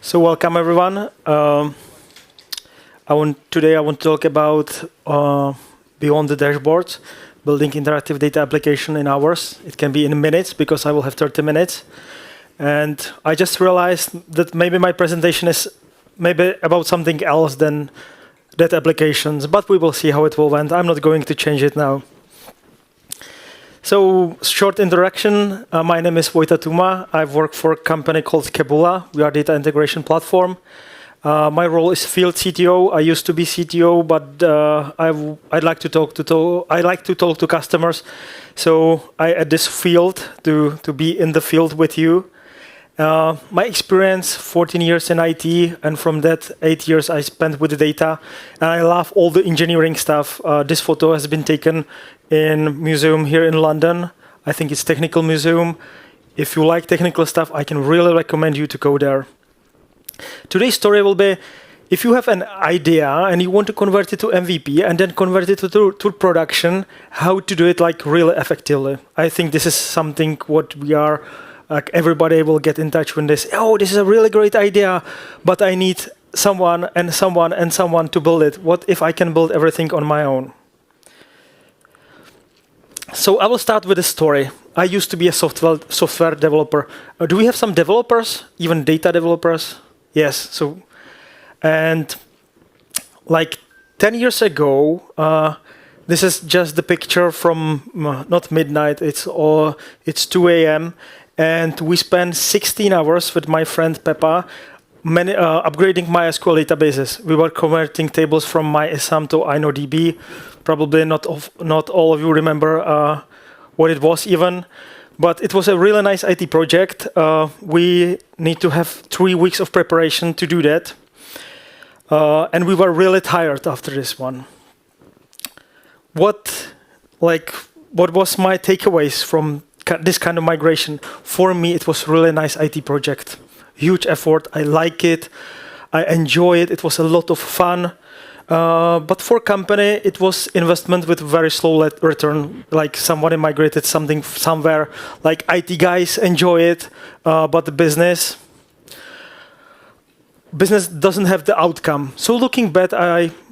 So welcome everyone. Today I want to talk about beyond the dashboard, building interactive data application in hours. It can be in minutes because I will have 30 minutes. And I just realized that maybe my presentation is maybe about something else than that applications, but we will see how it will end. I'm not going to change it now. So, short introduction. My name is Vojta Tuma. I work for a company called Keboola. We are a data integration platform. My role is field CTO. I used to be CTO, but I'd like to talk to customers. So I add this field to be in the field with you. My experience, 14 years in IT, and from that 8 years I spent with the data. And I love all the engineering stuff. This photo has been taken in museum here in London. I think it's Technical Museum. If you like technical stuff, I can really recommend you to go there. Today's story will be, if you have an idea and you want to convert it to MVP and then convert it to production, how to do it like really effectively. I think this is something what we are, like everybody will get in touch with this. Oh, this is a really great idea, but I need someone and someone and someone to build it. What if I can build everything on my own? So I will start with a story. I used to be a software developer. Do we have some developers, even data developers? Yes. So, and like 10 years ago, this is just the picture from not midnight. It's 2 a.m. and we spent 16 hours with my friend Peppa, upgrading MySQL databases. We were converting tables from MySQL to InnoDB. Probably not all of you remember what it was even, but it was a really nice IT project. We need to have 3 weeks of preparation to do that. And we were really tired after this one. What was my takeaways from this kind of migration? For me, it was really nice IT project. Huge effort. I like it. I enjoy it. It was a lot of fun. But for company, it was investment with very slow return. Like somebody migrated something somewhere. Like IT guys enjoy it, but the business doesn't have the outcome. So looking back,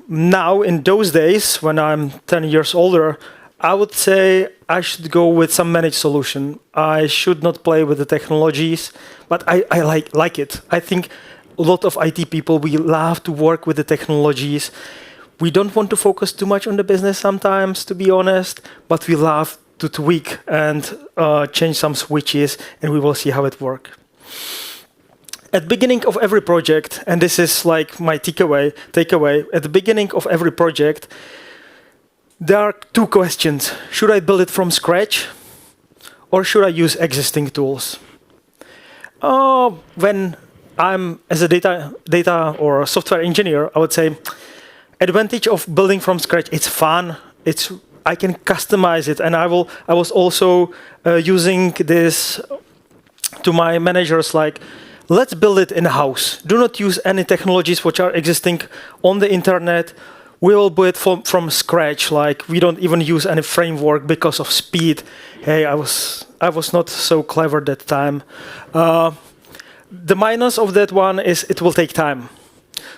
now in those days when I'm 10 years older, I would say I should go with some managed solution. I should not play with the technologies, but I like it. I think a lot of IT people, we love to work with the technologies. We don't want to focus too much on the business sometimes, to be honest, but we love to tweak and change some switches, and we will see how it works. At the beginning of every project, and this is like my takeaway, at the beginning of every project, there are two questions. Should I build it from scratch, or should I use existing tools? When I'm as a data or a software engineer, I would say advantage of building from scratch. It's fun. I can customize it, and I was also using this to my managers, like, let's build it in house. Do not use any technologies which are existing on the internet. We will build it from scratch. Like we don't even use any framework because of speed. Hey, I was not so clever that time. The minus of that one is it will take time.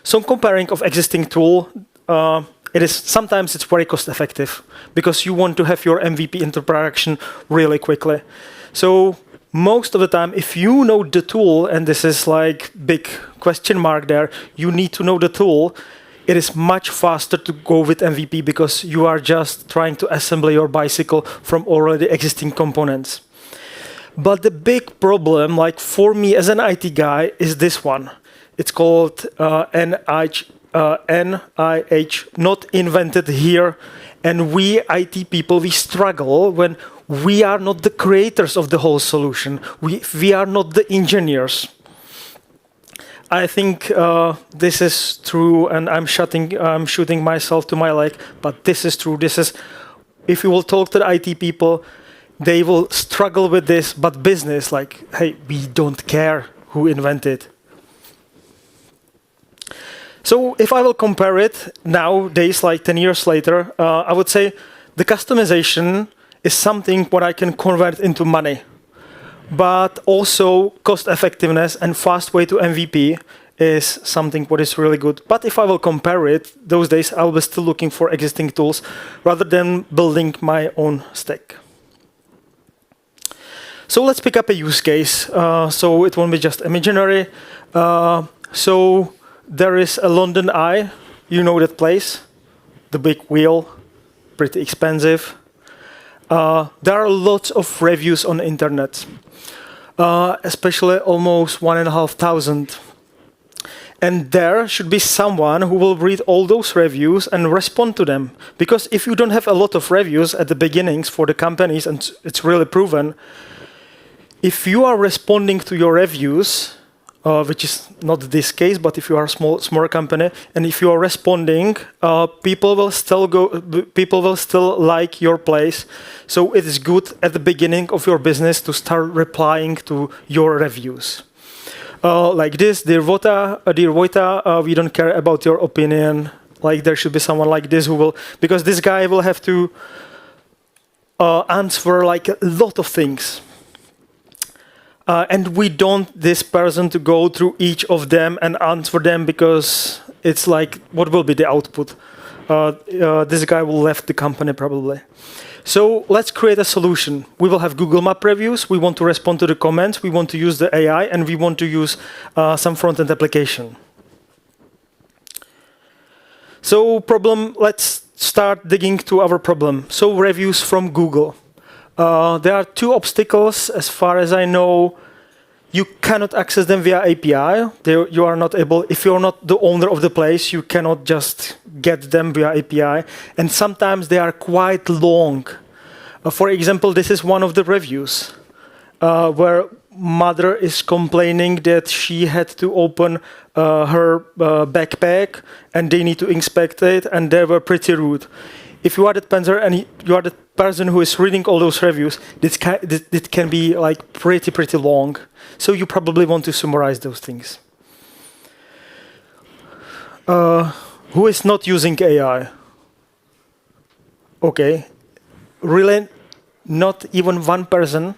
So comparing of existing tool, sometimes it's very cost effective because you want to have your MVP into production really quickly. So most of the time, if you know the tool, and this is like big question mark there, you need to know the tool. It is much faster to go with MVP because you are just trying to assemble your bicycle from already existing components. But the big problem, like for me as an IT guy, is this one. It's called NIH, not invented here. And we IT people, we struggle when we are not the creators of the whole solution. We are not the engineers. I think this is true, and I'm shooting myself to my leg, but this is true. If you will talk to the IT people, they will struggle with this, but business, like, hey, we don't care who invented. So if I will compare it nowadays, like 10 years later, I would say the customization is something what I can convert into money. But also cost effectiveness and fast way to MVP is something what is really good. But if I will compare it, those days I will be still looking for existing tools rather than building my own stack. So let's pick up a use case. So it won't be just imaginary. So there is a London Eye. You know that place, the big wheel, pretty expensive. There are lots of reviews on the internet, especially almost 1,500. And there should be someone who will read all those reviews and respond to them. Because if you don't have a lot of reviews at the beginnings for the companies, and it's really proven, if you are responding to your reviews, which is not this case, but if you are a smaller company, and if you are responding, people will still like your place. So it is good at the beginning of your business to start replying to your reviews. Like this, dear Vojta, we don't care about your opinion. Like there should be someone like this who will, because this guy will have to answer like a lot of things. And we don't this person to go through each of them and answer them, because it's like, what will be the output? This guy will left the company probably. So let's create a solution. We will have Google Map reviews. We want to respond to the comments. We want to use the AI, and we want to use some front-end application. So let's start digging to our problem. So reviews from Google. There are two obstacles, as far as I know. You cannot access them via API. You are not able, if you're not the owner of the place, you cannot just get them via API. And sometimes they are quite long. For example, this is one of the reviews where mother is complaining that she had to open her backpack and they need to inspect it, and they were pretty rude. If you are that pencil and you are the person who is reading all those reviews, it can be like pretty long. So you probably want to summarize those things. Who is not using AI? Okay, really not even one person.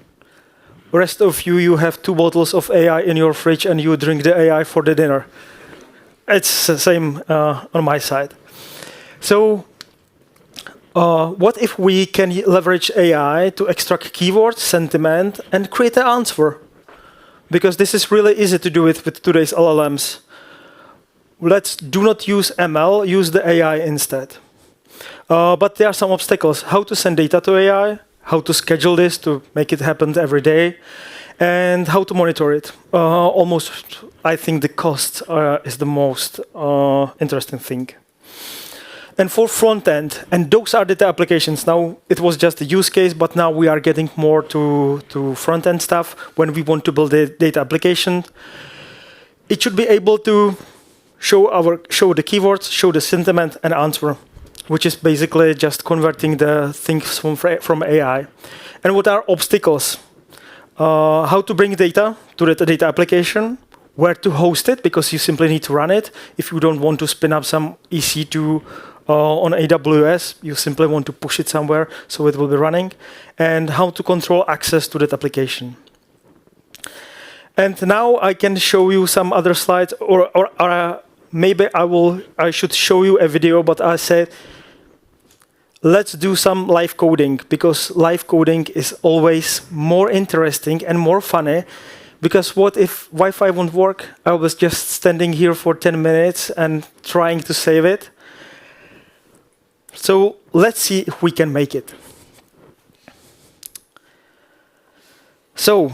Rest of you have 2 bottles of AI in your fridge and you drink the AI for the dinner. It's the same on my side. So what if we can leverage AI to extract keywords, sentiment, and create an answer? Because this is really easy to do it with today's LLMs. Do not use ML, use the AI instead. But there are some obstacles. How to send data to AI, how to schedule this to make it happen every day, and how to monitor it. Almost, I think the cost is the most interesting thing. And for front end, and those are data applications. Now, it was just a use case, but now we are getting more to front end stuff when we want to build a data application. It should be able to show the keywords, show the sentiment, and answer, which is basically just converting the things from AI. And what are obstacles? How to bring data to the data application, where to host it, because you simply need to run it. If you don't want to spin up some EC2 on AWS, you simply want to push it somewhere so it will be running, and how to control access to that application. And now I can show you some other slides, or maybe I should show you a video, but I said, let's do some live coding, because live coding is always more interesting and more funny. Because what if Wi-Fi won't work? I was just standing here for 10 minutes and trying to save it. So let's see if we can make it. So,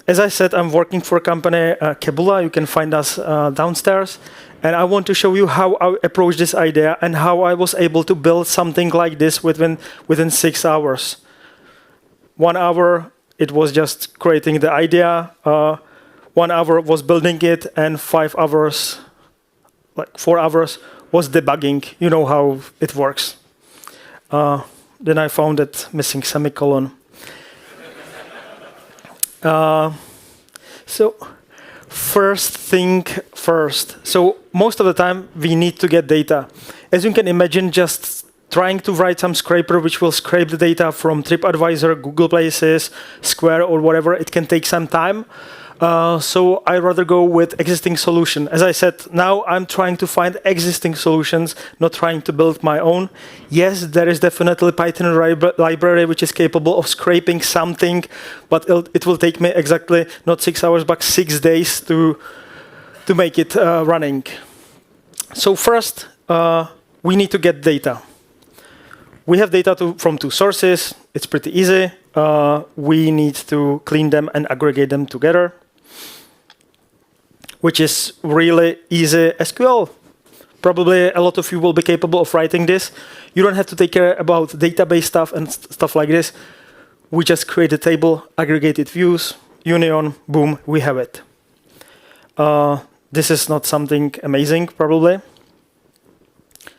as I said, I'm working for a company, Keboola. You can find us downstairs. And I want to show you how I approached this idea and how I was able to build something like this within 6 hours. 1 hour, it was just creating the idea. 1 hour was building it, and 5 hours, like 4 hours, was debugging. You know how it works. Then I found that missing semicolon. So first thing first. So most of the time we need to get data. As you can imagine, just trying to write some scraper which will scrape the data from TripAdvisor, Google Places, Square, or whatever, it can take some time. So I rather go with existing solution. As I said, now I'm trying to find existing solutions, not trying to build my own. Yes, there is definitely Python library which is capable of scraping something, but it will take me exactly not 6 hours, but 6 days to make it running. So first, we need to get data. We have data from 2 sources. It's pretty easy. We need to clean them and aggregate them together, which is really easy SQL. Probably a lot of you will be capable of writing this. You don't have to take care about database stuff and stuff like this. We just create a table, aggregated views, union, boom, we have it. This is not something amazing, probably.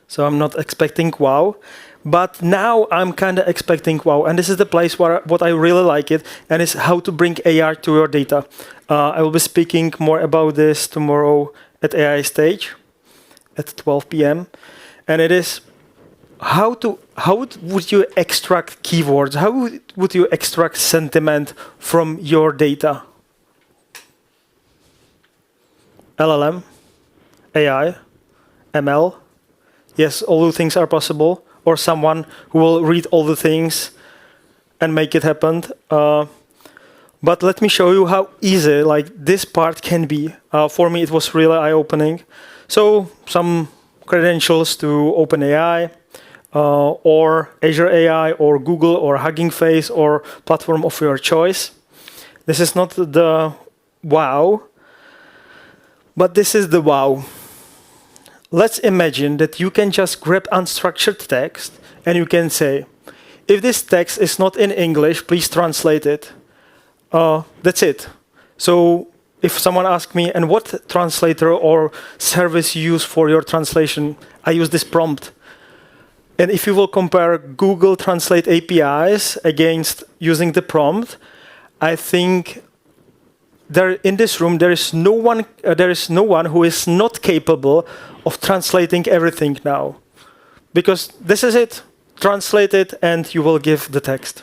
So I'm not expecting wow. But now I'm kind of expecting wow. And this is the place where what I really like it, and is how to bring AI to your data. I will be speaking more about this tomorrow at AI Stage at 12 p.m. And it is how would you extract keywords? How would you extract sentiment from your data? LLM, AI, ML. Yes, all the things are possible. Or someone who will read all the things and make it happen. But let me show you how easy this part can be. For me, it was really eye-opening. So some credentials to OpenAI, or Azure AI, or Google, or Hugging Face, or platform of your choice. This is not the wow, but this is the wow. Let's imagine that you can just grab unstructured text and you can say, if this text is not in English, please translate it. That's it. So if someone asks me, and what translator or service you use for your translation, I use this prompt. And if you will compare Google Translate APIs against using the prompt, I think in this room there is no one who is not capable of translating everything now, because this is it. Translate it, and you will give the text.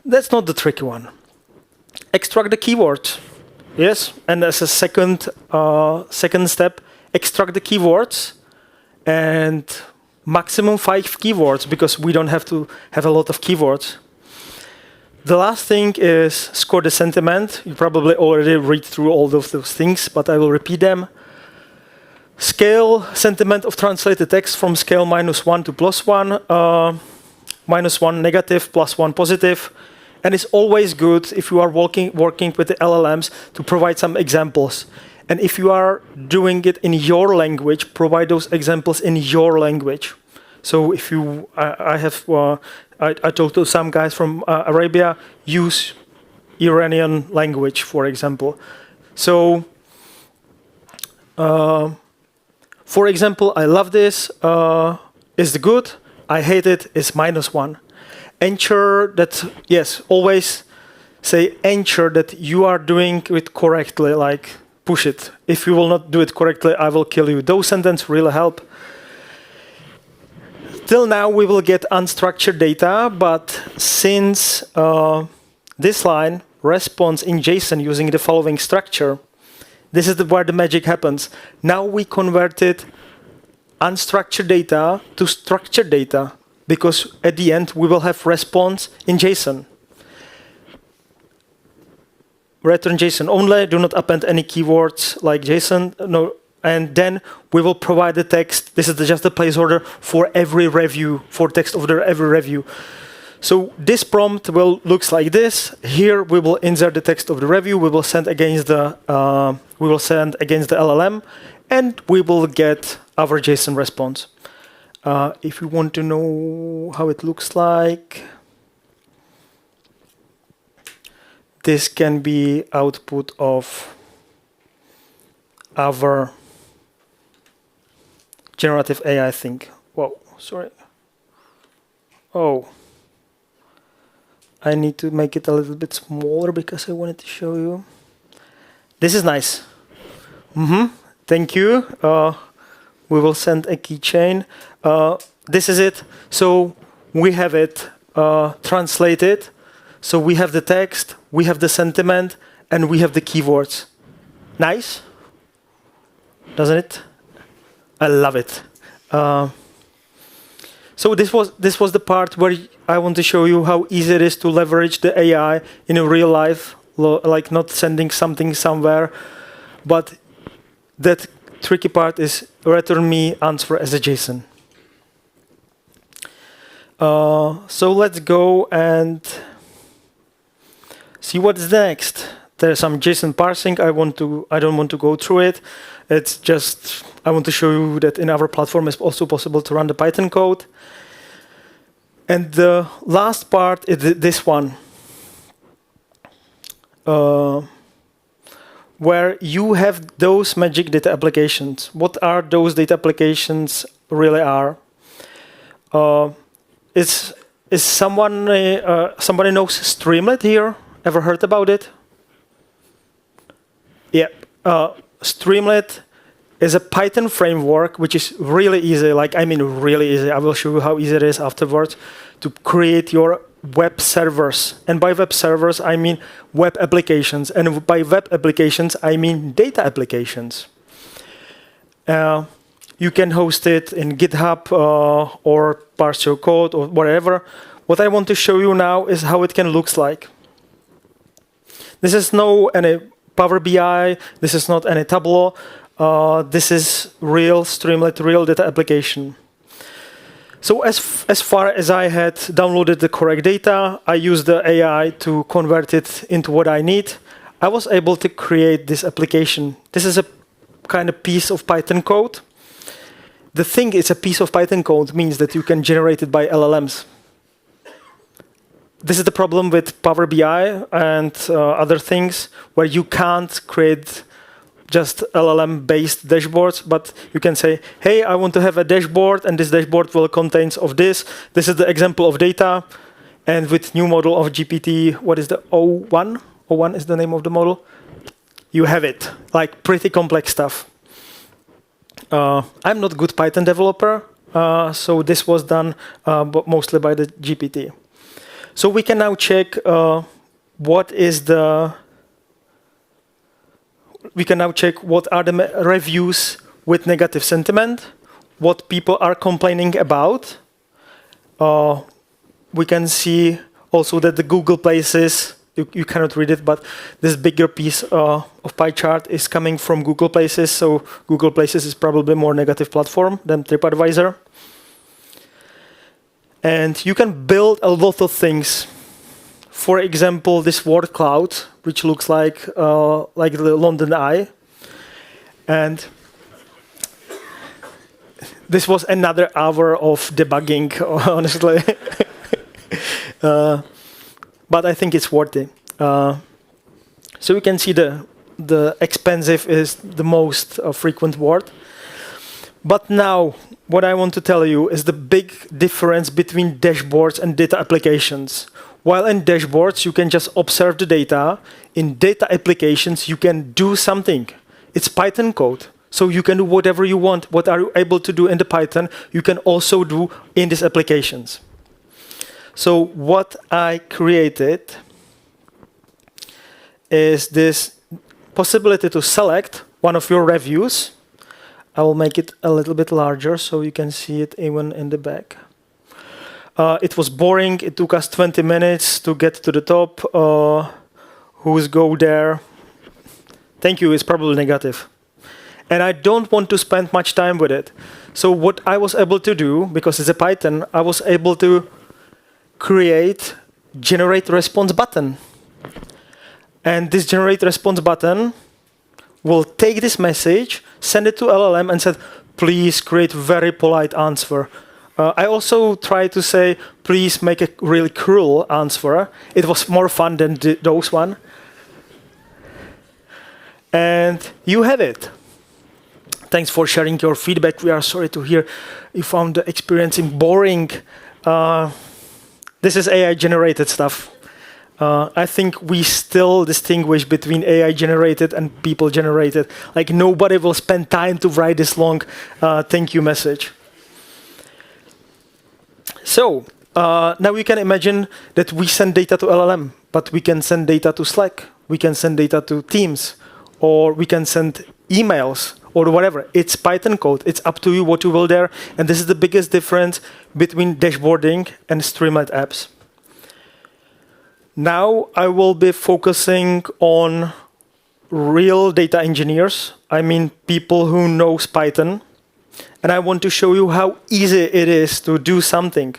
That's not the tricky one. Extract the keywords. Yes, and as a second step, extract the keywords, and maximum 5 keywords, because we don't have to have a lot of keywords. The last thing is score the sentiment. You probably already read through all of those things, but I will repeat them. Scale sentiment of translated text from scale -1 to +1, -1 negative, +1 positive. And it's always good if you are working with the LLMs to provide some examples. And if you are doing it in your language, provide those examples in your language. So if you, I talked to some guys from Arabia, use Iranian language, for example. So, for example, I love this, is it good? I hate it, is -1. Ensure that, yes, always say ensure that you are doing it correctly, like push it. If you will not do it correctly, I will kill you. Those sentences really help. Till now, we will get unstructured data, but since this line responds in JSON using the following structure, this is where the magic happens. Now we converted unstructured data to structured data, because at the end, we will have response in JSON. Return JSON only, do not append any keywords like JSON, no. And then we will provide the text. This is just a placeholder for every review, for text of every review. So this prompt will looks like this. Here we will insert the text of the review. We will send against the LLM, and we will get our JSON response. If you want to know how it looks like, this can be output of our generative AI thing. Whoa, sorry. Oh. I need to make it a little bit smaller because I wanted to show you. This is nice. Thank you. We will send a keychain. This is it. So we have it translated. So we have the text, we have the sentiment, and we have the keywords. Nice, doesn't it? I love it. So this was the part where I want to show you how easy it is to leverage the AI in a real life, like not sending something somewhere, but that tricky part is return me answer as a JSON. So let's go and see what's next. There's some JSON parsing. I don't want to go through it. It's just I want to show you that in our platform it's also possible to run the Python code. And the last part is this one, where you have those magic data applications. What are those data applications really are? Is somebody knows Streamlit here? Ever heard about it? Yeah. Streamlit is a Python framework which is really easy. Really easy. I will show you how easy it is afterwards to create your web servers. And by web servers, I mean web applications. And by web applications, I mean data applications. You can host it in GitHub or parse your code or whatever. What I want to show you now is how it can look like. This is no any Power BI. This is not any Tableau. This is real Streamlit, real data application. So as far as I had downloaded the correct data, I used the AI to convert it into what I need. I was able to create this application. This is a kind of piece of Python code. The thing is a piece of Python code means that you can generate it by LLMs. This is the problem with Power BI and other things where you can't create just LLM-based dashboards, but you can say, hey, I want to have a dashboard, and this dashboard will contain of this. This is the example of data. And with new model of GPT, what is the O1? O1 is the name of the model. You have it, like pretty complex stuff. I'm not a good Python developer, so this was done but mostly by the GPT. So we can now check what are the reviews with negative sentiment, what people are complaining about. We can see also that the Google Places, you cannot read it, but this bigger piece of pie chart is coming from Google Places, so Google Places is probably more negative platform than TripAdvisor. And you can build a lot of things. For example, this word cloud, which looks like the London Eye. And this was another hour of debugging, honestly. But I think it's worth it. So you can see the expensive is the most frequent word. But now, what I want to tell you is the big difference between dashboards and data applications. While in dashboards, you can just observe the data. In data applications, you can do something. It's Python code. So you can do whatever you want. What are you able to do in the Python, you can also do in these applications. So what I created is this possibility to select one of your reviews. I will make it a little bit larger so you can see it even in the back. It was boring. It took us 20 minutes to get to the top. Who's go there? Thank you is probably negative. And I don't want to spend much time with it. So what I was able to do, because it's a Python, I was able to create generate response button. And this generate response button will take this message, send it to LLM and said, please create very polite answer. I also tried to say, please make a really cruel answer. It was more fun than those one. And you have it. Thanks for sharing your feedback. We are sorry to hear you found the experiencing boring. This is AI-generated stuff. I think we still distinguish between AI-generated and people-generated. Like nobody will spend time to write this long thank you message. So now you can imagine that we send data to LLM, but we can send data to Slack. we can send data to Teams, or we can send emails, or whatever. It's Python code. It's up to you what you will there. And this is the biggest difference between dashboarding and Streamlit apps. Now I will be focusing on real data engineers. I mean people who knows Python. And I want to show you how easy it is to do something.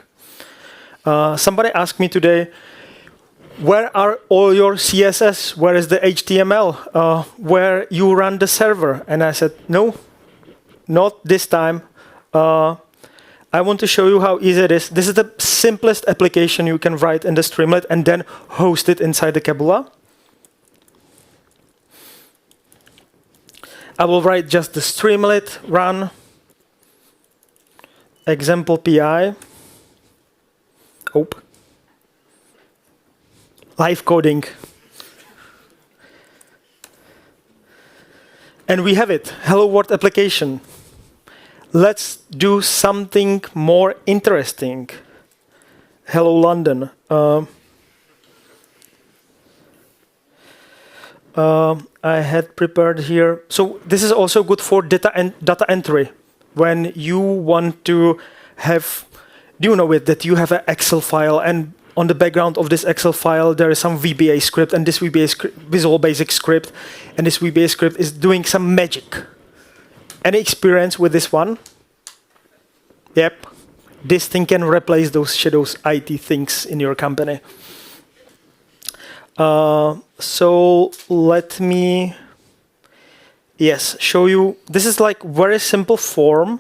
Somebody asked me today, where are all your CSS? Where is the HTML? Where you run the server? And I said, no, not this time. I want to show you how easy it is. This is the simplest application you can write in the Streamlit and then host it inside the Keboola. I will write just the Streamlit run example PI. Live coding. And we have it, Hello World application. Let's do something more interesting. Hello London. I had prepared here. So this is also good for data entry. When you want to have, do you know it, that you have an Excel file, and on the background of this Excel file, there is some VBA script, and this VBA script, Visual Basic script, and this VBA script is doing some magic. Any experience with this one? Yep. This thing can replace those shadows IT things in your company. So let me, show you. This is like very simple form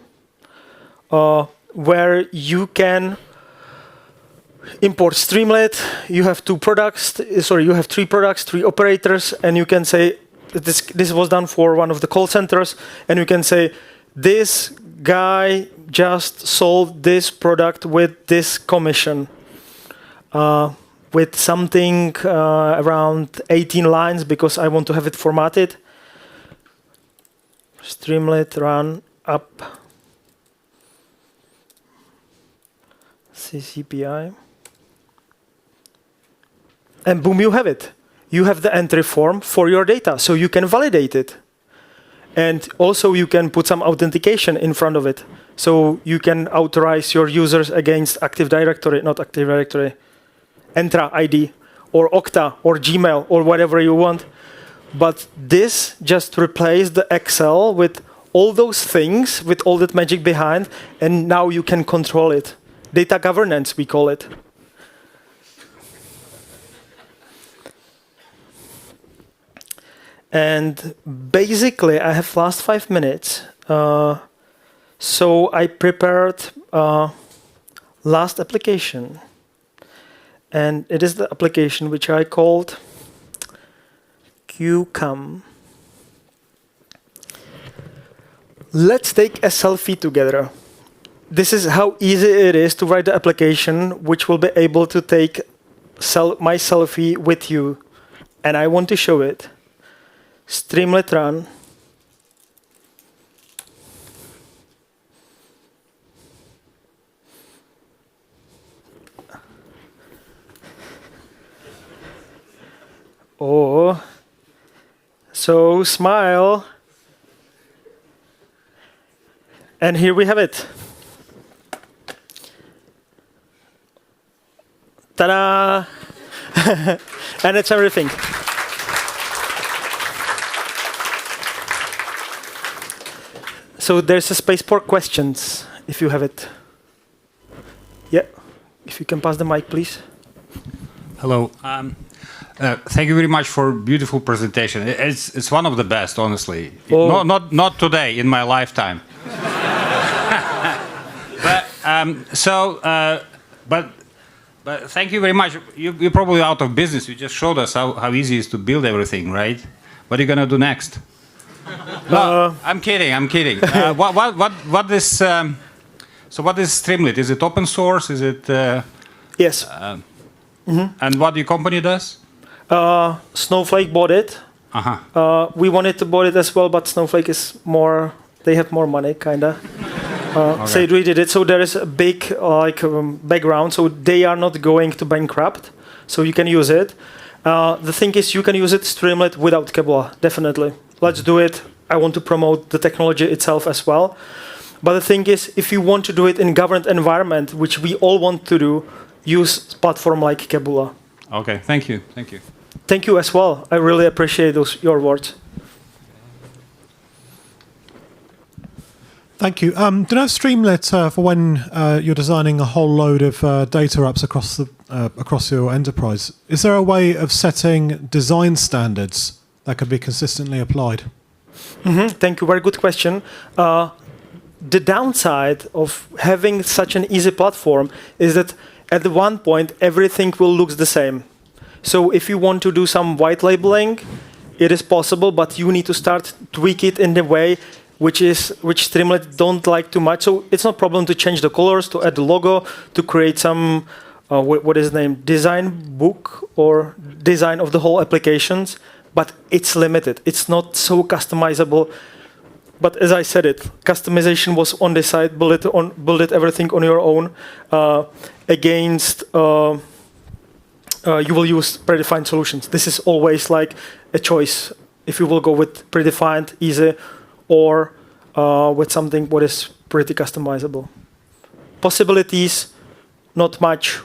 where you can import Streamlit. You have two products. You have three products, three operators, and you can say this was done for one of the call centers, and you can say this guy just sold this product with this commission, with something around 18 lines because I want to have it formatted. Streamlit run up CCPI. And boom, you have it. You have the entry form for your data, so you can validate it. And also you can put some authentication in front of it. So you can authorize your users against Active Directory, not Active Directory, Entra ID, or Okta, or Gmail, or whatever you want. But this just replaced the Excel with all those things, with all that magic behind, and now you can control it. Data governance, we call it. And basically, I have last 5 minutes. So I prepared last application. And it is the application which I called QCOM. Let's take a selfie together. This is how easy it is to write the application which will be able to take my selfie with you. And I want to show it. Streamlit run. Oh, so smile. And here we have it. Ta-da! And it's everything. So there's a space for questions, if you have it. Yeah, if you can pass the mic, please. Hello. Thank you very much for a beautiful presentation. It's one of the best, honestly. Oh. Not today, in my lifetime. But thank you very much. You're probably out of business. You just showed us how easy it is to build everything, right? What are you gonna do next? No, I'm kidding. What is so? What is Streamlit? Is it open source? Is it? Yes. And what your company does? Snowflake bought it. We wanted to buy it as well, but Snowflake is more. They have more money, kinda. Okay. So they did it. So there is a big background. So they are not going to bankrupt. So you can use it. The thing is, you can use it Streamlit without Keboola, definitely. Let's do it. I want to promote the technology itself as well. But the thing is, if you want to do it in governed environment, which we all want to do, use platform like Keboola. Okay, thank you, thank you. Thank you as well. I really appreciate your words. Thank you. Do you have Streamlit for when you're designing a whole load of data apps across your enterprise? Is there a way of setting design standards that could be consistently applied? Thank you. Very good question. The downside of having such an easy platform is that at one point everything will look the same. So if you want to do some white labeling, it is possible, but you need to start tweak it in the way which Streamlit don't like too much. So it's no problem to change the colors, to add the logo, to create some what is the name, design book or design of the whole applications. But it's limited. It's not so customizable. But as I said, customization was on the side. Build it everything on your own. Against you will use predefined solutions. This is always like a choice. If you will go with predefined, easy, or with something what is pretty customizable. Possibilities, not much.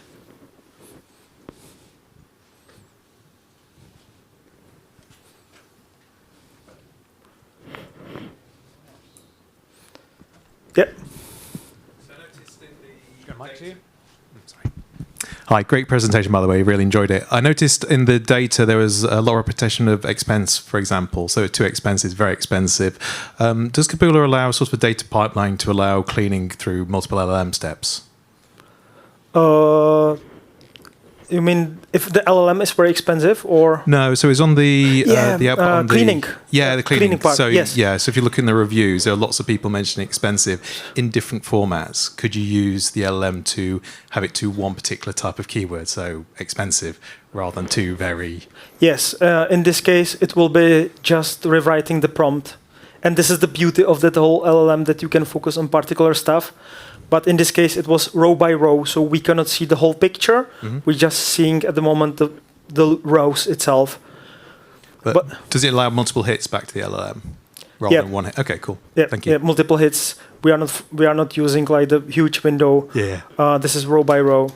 Yeah. Hi, great presentation, by the way. Really enjoyed it. I noticed in the data there was a lot of repetition of expense, for example. So too expensive, very expensive. Does Keboola allow sort of a data pipeline to allow cleaning through multiple LLM steps? You mean if the LLM is very expensive, or no? So it's on the cleaning. The cleaning part. So yes. yeah. So if you look in the reviews, there are lots of people mentioning expensive in different formats. Could you use the LLM to have it to one particular type of keyword? So expensive rather than two very. Yes. In this case, it will be just rewriting the prompt, and this is the beauty of that whole LLM, that you can focus on particular stuff. But in this case, it was row by row, so we cannot see the whole picture. We're just seeing at the moment the rows itself. But does it allow multiple hits back to the LLM rather than one hit? Okay, cool. Yeah, thank you. Yeah, multiple hits. We are not using like the huge window. Yeah. This is row by row.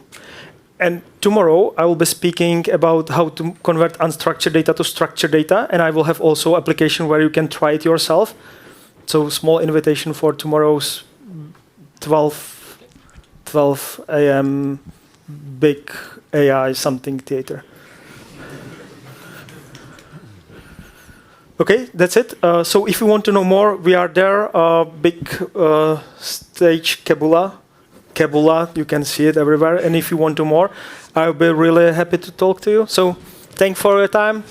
And tomorrow I will be speaking about how to convert unstructured data to structured data, and I will have also application where you can try it yourself. So small invitation for tomorrow's 12 a.m. big AI something theater. Okay, that's it. So if you want to know more, we are there. Big stage Keboola, you can see it everywhere. And if you want to more, I'll be really happy to talk to you. So thanks for your time.